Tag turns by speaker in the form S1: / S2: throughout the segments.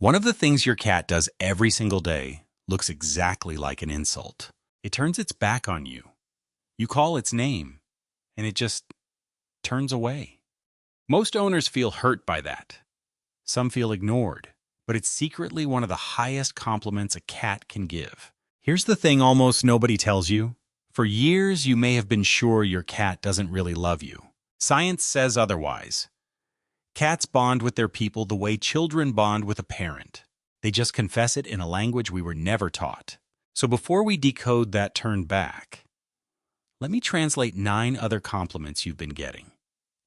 S1: One of the things your cat does every single day looks exactly like an insult. It turns its back on you. You call its name, and it just turns away. Most owners feel hurt by that. Some feel ignored, but it's secretly one of the highest compliments a cat can give. Here's the thing almost nobody tells you. For years, you may have been sure your cat doesn't really love you. Science says otherwise. Cats bond with their people the way children bond with a parent. They just confess it in a language we were never taught. So before we decode that turn back, let me translate 9 other compliments you've been getting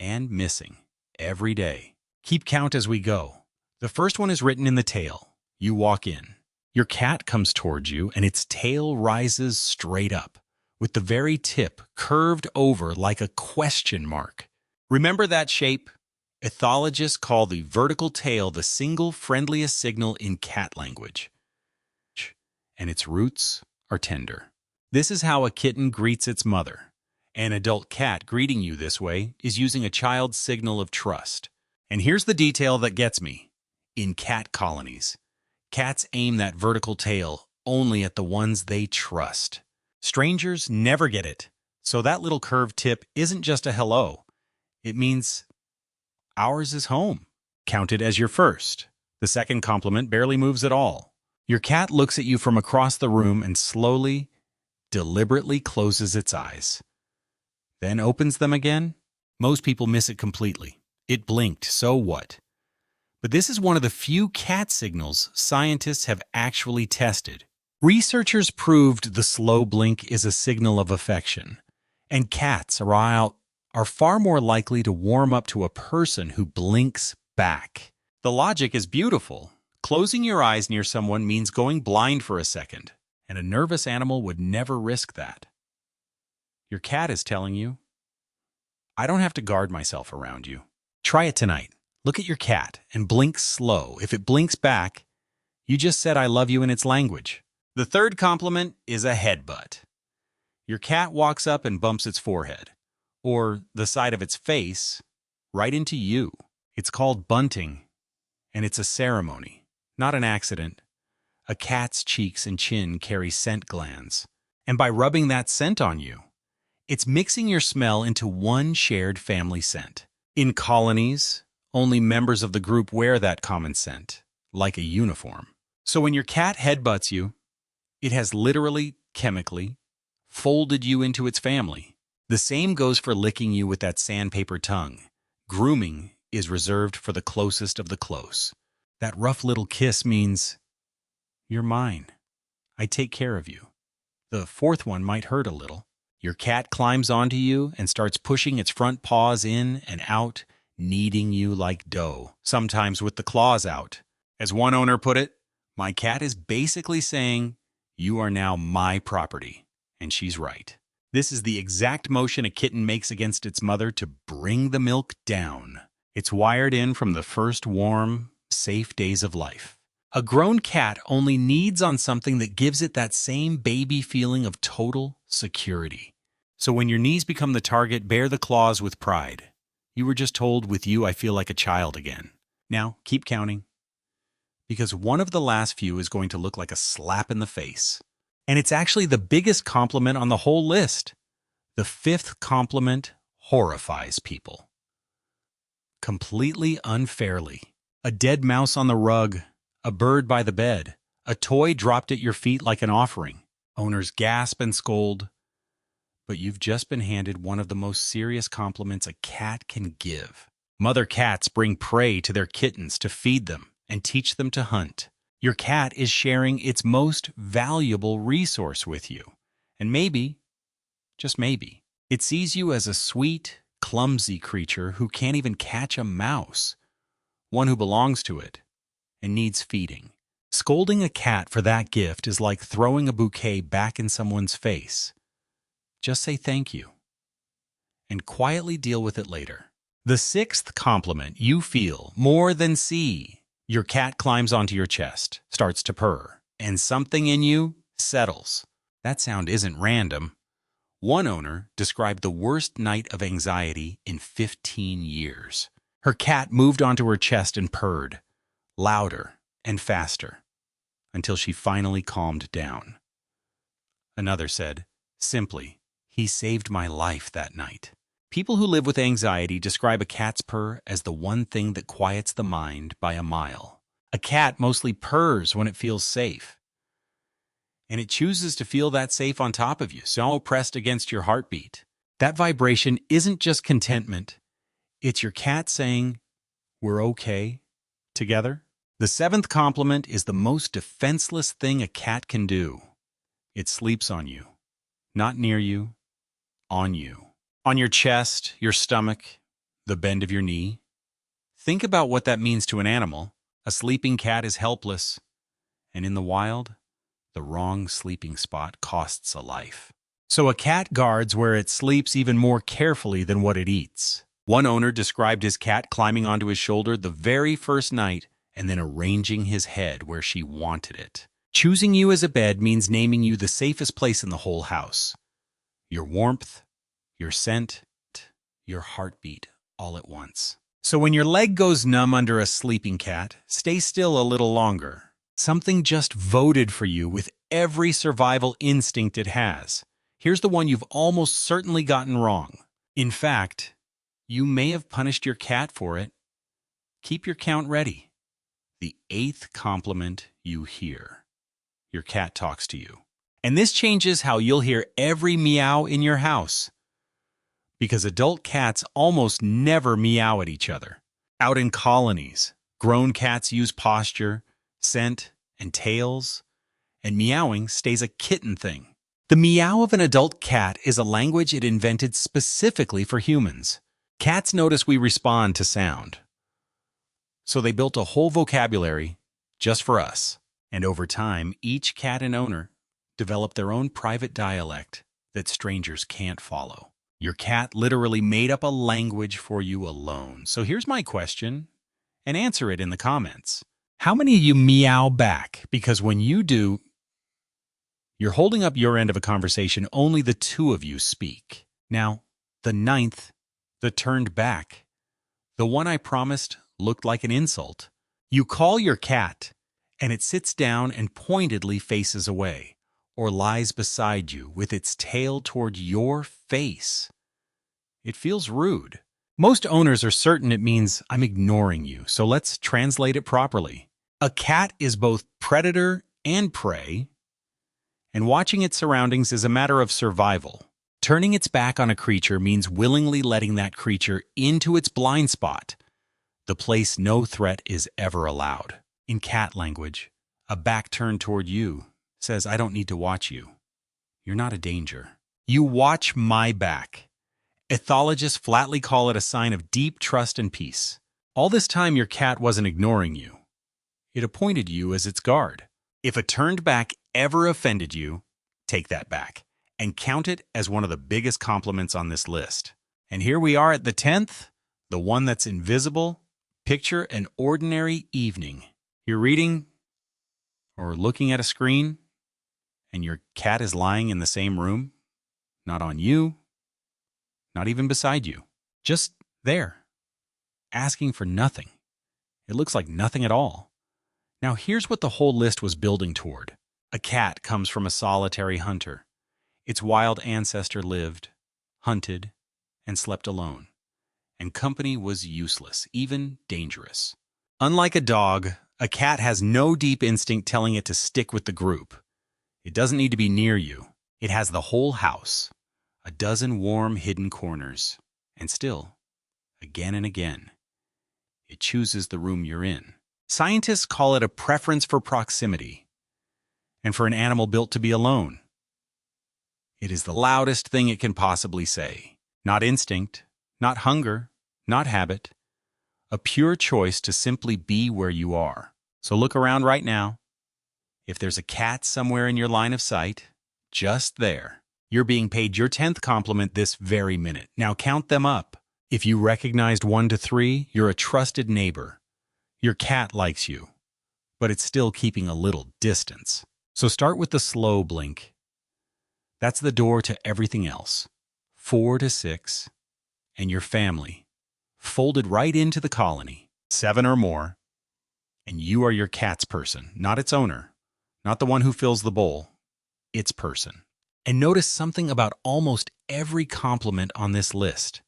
S1: and missing every day. Keep count as we go. The first one is written in the tail. You walk in. Your cat comes towards you and its tail rises straight up, with the very tip curved over like a question mark. Remember that shape? Ethologists call the vertical tail the single friendliest signal in cat language. And its roots are tender. This is how a kitten greets its mother. An adult cat greeting you this way is using a child's signal of trust. And here's the detail that gets me. In cat colonies, cats aim that vertical tail only at the ones they trust. Strangers never get it. So that little curved tip isn't just a hello. It means ours is home. Count it as your first. The second compliment barely moves at all. Your cat looks at you from across the room and slowly, deliberately closes its eyes. Then opens them again. Most people miss it completely. It blinked, so what? But this is one of the few cat signals scientists have actually tested. Researchers proved the slow blink is a signal of affection, and cats are far more likely to warm up to a person who blinks back. The logic is beautiful. Closing your eyes near someone means going blind for a second, and a nervous animal would never risk that. Your cat is telling you, I don't have to guard myself around you. Try it tonight. Look at your cat and blink slow. If it blinks back, you just said I love you in its language. The third compliment is a headbutt. Your cat walks up and bumps its forehead, or the side of its face, right into you. It's called bunting, and it's a ceremony, not an accident. A cat's cheeks and chin carry scent glands, and by rubbing that scent on you, it's mixing your smell into one shared family scent. In colonies, only members of the group wear that common scent, like a uniform. So when your cat headbutts you, it has literally, chemically, folded you into its family. The same goes for licking you with that sandpaper tongue. Grooming is reserved for the closest of the close. That rough little kiss means, you're mine. I take care of you. The fourth one might hurt a little. Your cat climbs onto you and starts pushing its front paws in and out, kneading you like dough, sometimes with the claws out. As one owner put it, my cat is basically saying, you are now my property. And she's right. This is the exact motion a kitten makes against its mother to bring the milk down. It's wired in from the first warm, safe days of life. A grown cat only kneads on something that gives it that same baby feeling of total security. So when your knees become the target, bare the claws with pride. You were just told, with you I feel like a child again. Now, keep counting. Because one of the last few is going to look like a slap in the face. And it's actually the biggest compliment on the whole list. The fifth compliment horrifies people. Completely unfairly. A dead mouse on the rug, a bird by the bed, a toy dropped at your feet like an offering. Owners gasp and scold. But you've just been handed one of the most serious compliments a cat can give. Mother cats bring prey to their kittens to feed them and teach them to hunt. Your cat is sharing its most valuable resource with you. And maybe, just maybe, it sees you as a sweet, clumsy creature who can't even catch a mouse, one who belongs to it and needs feeding. Scolding a cat for that gift is like throwing a bouquet back in someone's face. Just say thank you and quietly deal with it later. The sixth compliment you feel more than see. Your cat climbs onto your chest, starts to purr, and something in you settles. That sound isn't random. One owner described the worst night of anxiety in 15 years. Her cat moved onto her chest and purred, louder and faster, until she finally calmed down. Another said, simply, "He saved my life that night." People who live with anxiety describe a cat's purr as the one thing that quiets the mind by a mile. A cat mostly purrs when it feels safe, and it chooses to feel that safe on top of you, so pressed against your heartbeat. That vibration isn't just contentment, it's your cat saying, "We're okay together." The seventh compliment is the most defenseless thing a cat can do. It sleeps on you, not near you, on you. On your chest, your stomach, the bend of your knee. Think about what that means to an animal. A sleeping cat is helpless, and in the wild, the wrong sleeping spot costs a life. So a cat guards where it sleeps even more carefully than what it eats. One owner described his cat climbing onto his shoulder the very first night and then arranging his head where she wanted it. Choosing you as a bed means naming you the safest place in the whole house. Your warmth, your scent, your heartbeat, all at once. So when your leg goes numb under a sleeping cat, stay still a little longer. Something just voted for you with every survival instinct it has. Here's the one you've almost certainly gotten wrong. In fact, you may have punished your cat for it. Keep your count ready. The eighth compliment you hear. Your cat talks to you. And this changes how you'll hear every meow in your house. Because adult cats almost never meow at each other. Out in colonies, grown cats use posture, scent, and tails, and meowing stays a kitten thing. The meow of an adult cat is a language it invented specifically for humans. Cats notice we respond to sound, so they built a whole vocabulary just for us. And over time, each cat and owner developed their own private dialect that strangers can't follow. Your cat literally made up a language for you alone. So here's my question, and answer it in the comments. How many of you meow back? Because when you do, you're holding up your end of a conversation only the two of you speak. Now, the ninth, the turned back, the one I promised looked like an insult. You call your cat, and it sits down and pointedly faces away, or lies beside you with its tail toward your face. It feels rude. Most owners are certain it means I'm ignoring you, so let's translate it properly. A cat is both predator and prey, and watching its surroundings is a matter of survival. Turning its back on a creature means willingly letting that creature into its blind spot, the place no threat is ever allowed. In cat language, a back turned toward you says, "I don't need to watch you. You're not a danger. You watch my back." Ethologists flatly call it a sign of deep trust and peace. All this time, your cat wasn't ignoring you. It appointed you as its guard. If a turned back ever offended you, take that back and count it as one of the biggest compliments on this list. And here we are at the 10th, the one that's invisible. Picture an ordinary evening. You're reading or looking at a screen, and your cat is lying in the same room, not on you, not even beside you, just there, asking for nothing. It looks like nothing at all. Now here's what the whole list was building toward. A cat comes from a solitary hunter. Its wild ancestor lived, hunted, and slept alone. And company was useless, even dangerous. Unlike a dog, a cat has no deep instinct telling it to stick with the group. It doesn't need to be near you. It has the whole house, a dozen warm, hidden corners. And still, again and again, it chooses the room you're in. Scientists call it a preference for proximity, and for an animal built to be alone. It is the loudest thing it can possibly say. Not instinct, not hunger, not habit, a pure choice to simply be where you are. So look around right now. If there's a cat somewhere in your line of sight, just there, you're being paid your 10th compliment this very minute. Now count them up. If you recognized 1 to 3, you're a trusted neighbor. Your cat likes you, but it's still keeping a little distance. So start with the slow blink. That's the door to everything else. 4 to 6, and your family, folded right into the colony. 7 or more, And you are your cat's person, not its owner, not the one who fills the bowl, its person. And notice something about almost every compliment on this list.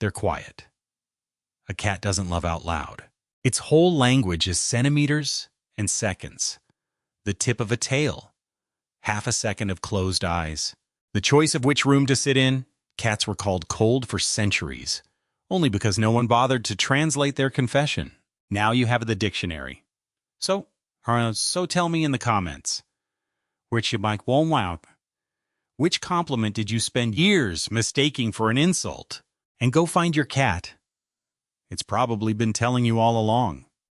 S1: They're quiet. A cat doesn't love out loud. Its whole language is centimeters and seconds. The tip of a tail, half a second of closed eyes. The choice of which room to sit in, cats were called cold for centuries, only because no one bothered to translate their confession. Now you have the dictionary. So tell me in the comments, which compliment did you spend years mistaking for an insult? And go find your cat. It's probably been telling you all along.